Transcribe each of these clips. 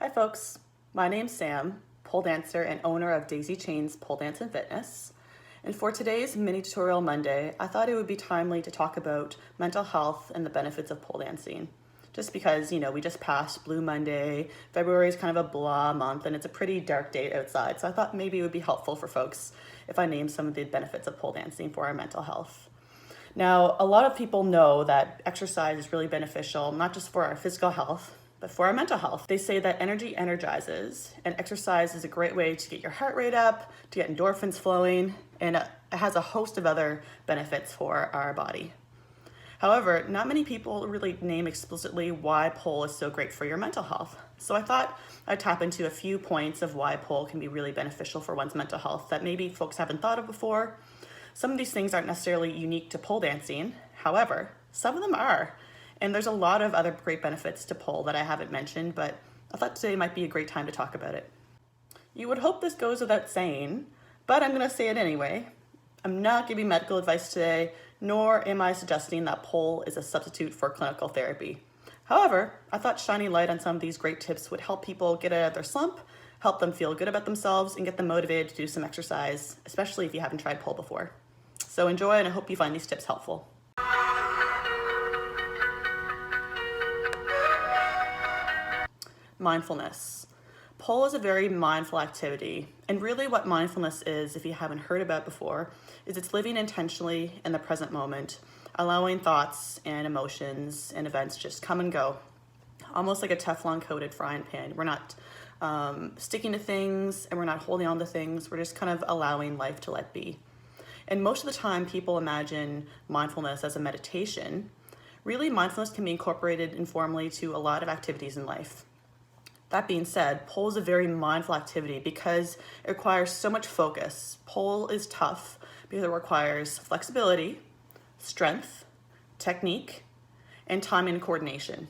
Hi folks, my name's Sam, pole dancer and owner of Daisy Chain's Pole Dance and Fitness. And for today's mini tutorial Monday, I thought it would be timely to talk about mental health and the benefits of pole dancing. Just because, we just passed Blue Monday, February is kind of a blah month and it's a pretty dark day outside. So I thought maybe it would be helpful for folks if I named some of the benefits of pole dancing for our mental health. Now, a lot of people know that exercise is really beneficial, not just for our physical health, but for our mental health. They say that energy energizes, and exercise is a great way to get your heart rate up, to get endorphins flowing, and it has a host of other benefits for our body. However, not many people really name explicitly why pole is so great for your mental health. So I thought I'd tap into a few points of why pole can be really beneficial for one's mental health that maybe folks haven't thought of before. Some of these things aren't necessarily unique to pole dancing. However, some of them are. And there's a lot of other great benefits to pole that I haven't mentioned, but I thought today might be a great time to talk about it. You would hope this goes without saying, but I'm going to say it anyway. I'm not giving medical advice today, nor am I suggesting that pole is a substitute for clinical therapy. However, I thought shining light on some of these great tips would help people get out of their slump, help them feel good about themselves, and get them motivated to do some exercise, especially if you haven't tried pole before. So enjoy, and I hope you find these tips helpful. Mindfulness. Pole is a very mindful activity, and really what mindfulness is, if you haven't heard about it before, is it's living intentionally in the present moment, allowing thoughts and emotions and events just come and go, almost like a Teflon coated frying pan. We're not sticking to things and we're not holding on to things, we're just kind of allowing life to let be. And most of the time people imagine mindfulness as a meditation. Really, mindfulness can be incorporated informally to a lot of activities in life. That being said, pole is a very mindful activity because it requires so much focus. Pole is tough because it requires flexibility, strength, technique, and time and coordination.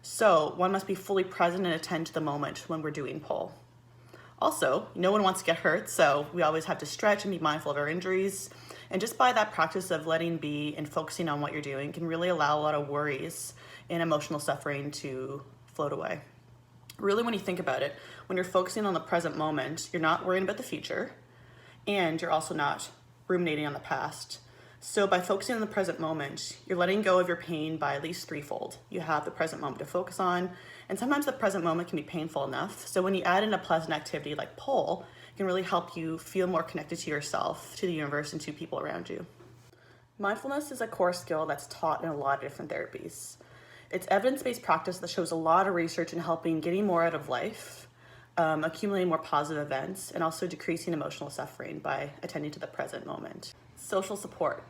So one must be fully present and attend to the moment when we're doing pole. Also, no one wants to get hurt, so we always have to stretch and be mindful of our injuries. And just by that practice of letting be and focusing on what you're doing can really allow a lot of worries and emotional suffering to float away. Really, when you think about it, when you're focusing on the present moment, you're not worrying about the future, and you're also not ruminating on the past. So by focusing on the present moment, you're letting go of your pain by at least threefold. You have the present moment to focus on, and sometimes the present moment can be painful enough. So when you add in a pleasant activity like pole, it can really help you feel more connected to yourself, to the universe, and to people around you. Mindfulness is a core skill that's taught in a lot of different therapies. It's evidence-based practice that shows a lot of research in helping getting more out of life, accumulating more positive events, and also decreasing emotional suffering by attending to the present moment. Social support.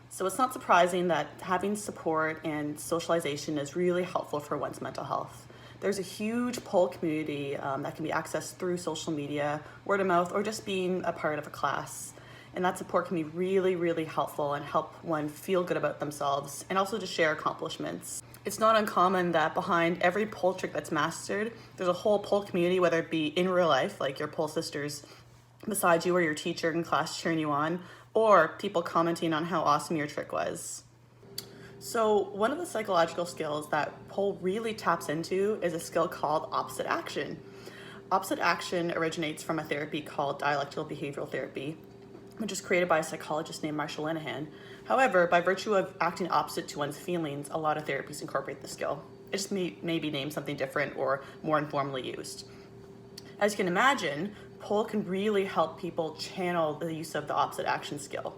So it's not surprising that having support and socialization is really helpful for one's mental health. There's a huge pole community that can be accessed through social media, word of mouth, or just being a part of a class. And that support can be really, really helpful and help one feel good about themselves and also to share accomplishments. It's not uncommon that behind every pole trick that's mastered, there's a whole pole community, whether it be in real life, like your pole sisters beside you or your teacher in class cheering you on, or people commenting on how awesome your trick was. So one of the psychological skills that pole really taps into is a skill called opposite action. Opposite action originates from a therapy called dialectical behavioral therapy, which was created by a psychologist named Marshall Linehan. However, by virtue of acting opposite to one's feelings, a lot of therapies incorporate the skill. It just may be named something different or more informally used. As you can imagine, pole can really help people channel the use of the opposite action skill.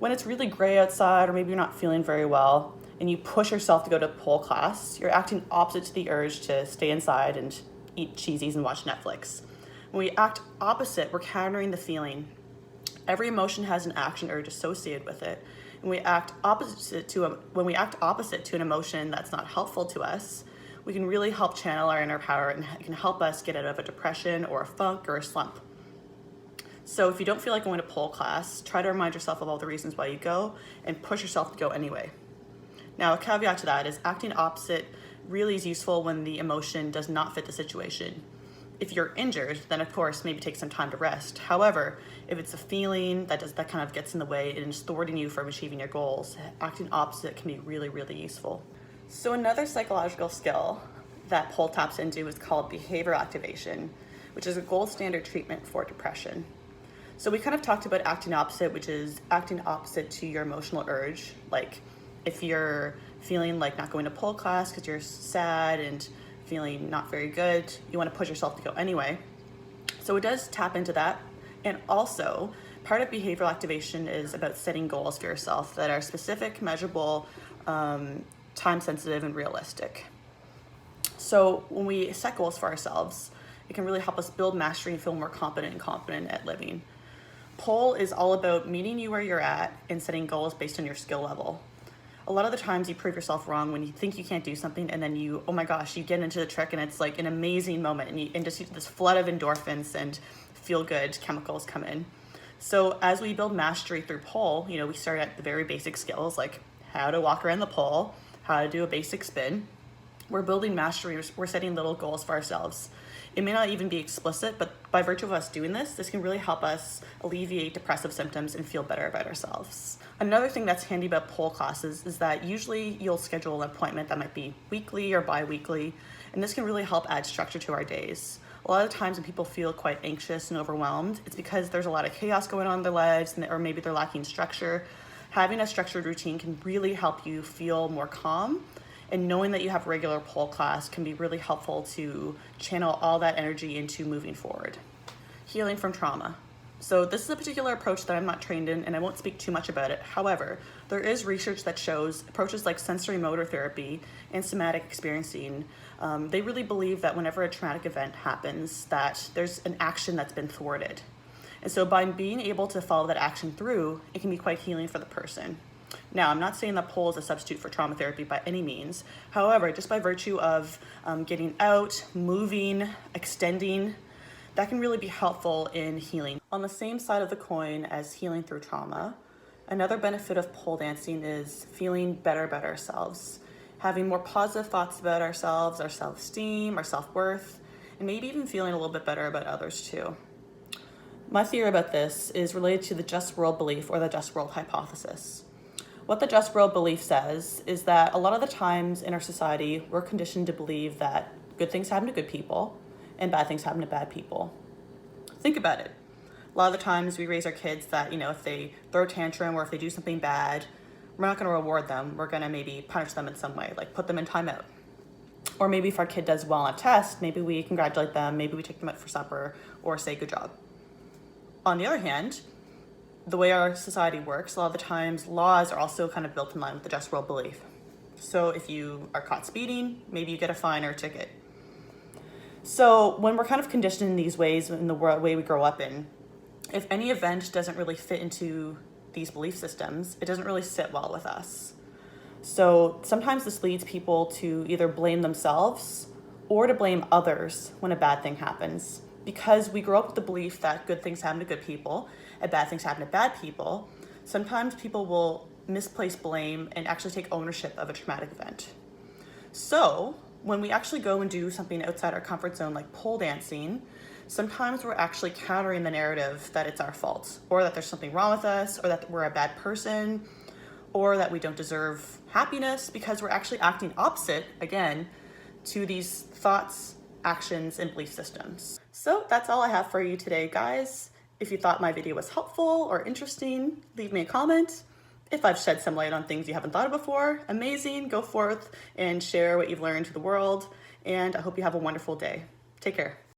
When it's really gray outside, or maybe you're not feeling very well, and you push yourself to go to pole class, you're acting opposite to the urge to stay inside and eat cheesies and watch Netflix. When we act opposite, we're countering the feeling. Every emotion has an action urge associated with it. And when we act opposite to an emotion that's not helpful to us, we can really help channel our inner power, and it can help us get out of a depression or a funk or a slump. So if you don't feel like going to pole class, try to remind yourself of all the reasons why you go and push yourself to go anyway. Now, a caveat to that is acting opposite really is useful when the emotion does not fit the situation. If you're injured, then of course maybe take some time to rest. However, if it's a feeling that kind of gets in the way and is thwarting you from achieving your goals, acting opposite can be really, really useful. So another psychological skill that pole taps into is called behavioral activation, which is a gold standard treatment for depression. So we kind of talked about acting opposite, which is acting opposite to your emotional urge. Like if you're feeling like not going to pole class because you're sad and feeling not very good, you want to push yourself to go anyway. So it does tap into that. And also, part of behavioral activation is about setting goals for yourself that are specific, measurable, time sensitive, and realistic. So when we set goals for ourselves, it can really help us build mastery and feel more competent and confident at living. Pole is all about meeting you where you're at and setting goals based on your skill level. A lot of the times you prove yourself wrong when you think you can't do something, and then you, oh my gosh, you get into the trick and it's like an amazing moment, and just this flood of endorphins and feel good chemicals come in. So as we build mastery through pole, we start at the very basic skills like how to walk around the pole, how to do a basic spin. We're building mastery, we're setting little goals for ourselves. It may not even be explicit, but by virtue of us doing this can really help us alleviate depressive symptoms and feel better about ourselves. Another thing that's handy about pole classes is that usually you'll schedule an appointment that might be weekly or bi-weekly, and this can really help add structure to our days. A lot of times when people feel quite anxious and overwhelmed, it's because there's a lot of chaos going on in their lives, or maybe they're lacking structure. Having a structured routine can really help you feel more calm, and knowing that you have regular pole class can be really helpful to channel all that energy into moving forward. Healing from trauma. So this is a particular approach that I'm not trained in, and I won't speak too much about it. However, there is research that shows approaches like sensory motor therapy and somatic experiencing, they really believe that whenever a traumatic event happens, that there's an action that's been thwarted. And so by being able to follow that action through, it can be quite healing for the person. Now, I'm not saying that pole is a substitute for trauma therapy by any means. However, just by virtue of getting out, moving, extending, that can really be helpful in healing. On the same side of the coin as healing through trauma, another benefit of pole dancing is feeling better about ourselves, having more positive thoughts about ourselves, our self-esteem, our self-worth, and maybe even feeling a little bit better about others too. My theory about this is related to the just world belief, or the just world hypothesis. What the just world belief says is that a lot of the times in our society, we're conditioned to believe that good things happen to good people and bad things happen to bad people. Think about it. A lot of the times we raise our kids that, if they throw a tantrum or if they do something bad, we're not going to reward them. We're going to maybe punish them in some way, like put them in timeout. Or maybe if our kid does well on a test, maybe we congratulate them, maybe we take them out for supper or say good job. On the other hand, the way our society works, a lot of the times laws are also kind of built in line with the just world belief. So if you are caught speeding, maybe you get a fine or a ticket. So when we're kind of conditioned in these ways, in the way we grow up in, if any event doesn't really fit into these belief systems, it doesn't really sit well with us. So sometimes this leads people to either blame themselves or to blame others when a bad thing happens. Because we grow up with the belief that good things happen to good people and bad things happen to bad people, sometimes people will misplace blame and actually take ownership of a traumatic event. So when we actually go and do something outside our comfort zone like pole dancing, sometimes we're actually countering the narrative that it's our fault, or that there's something wrong with us, or that we're a bad person, or that we don't deserve happiness, because we're actually acting opposite, again, to these thoughts, actions, and belief systems. So that's all I have for you today, guys. If you thought my video was helpful or interesting, leave me a comment. If I've shed some light on things you haven't thought of before, amazing, go forth and share what you've learned to the world. And I hope you have a wonderful day. Take care.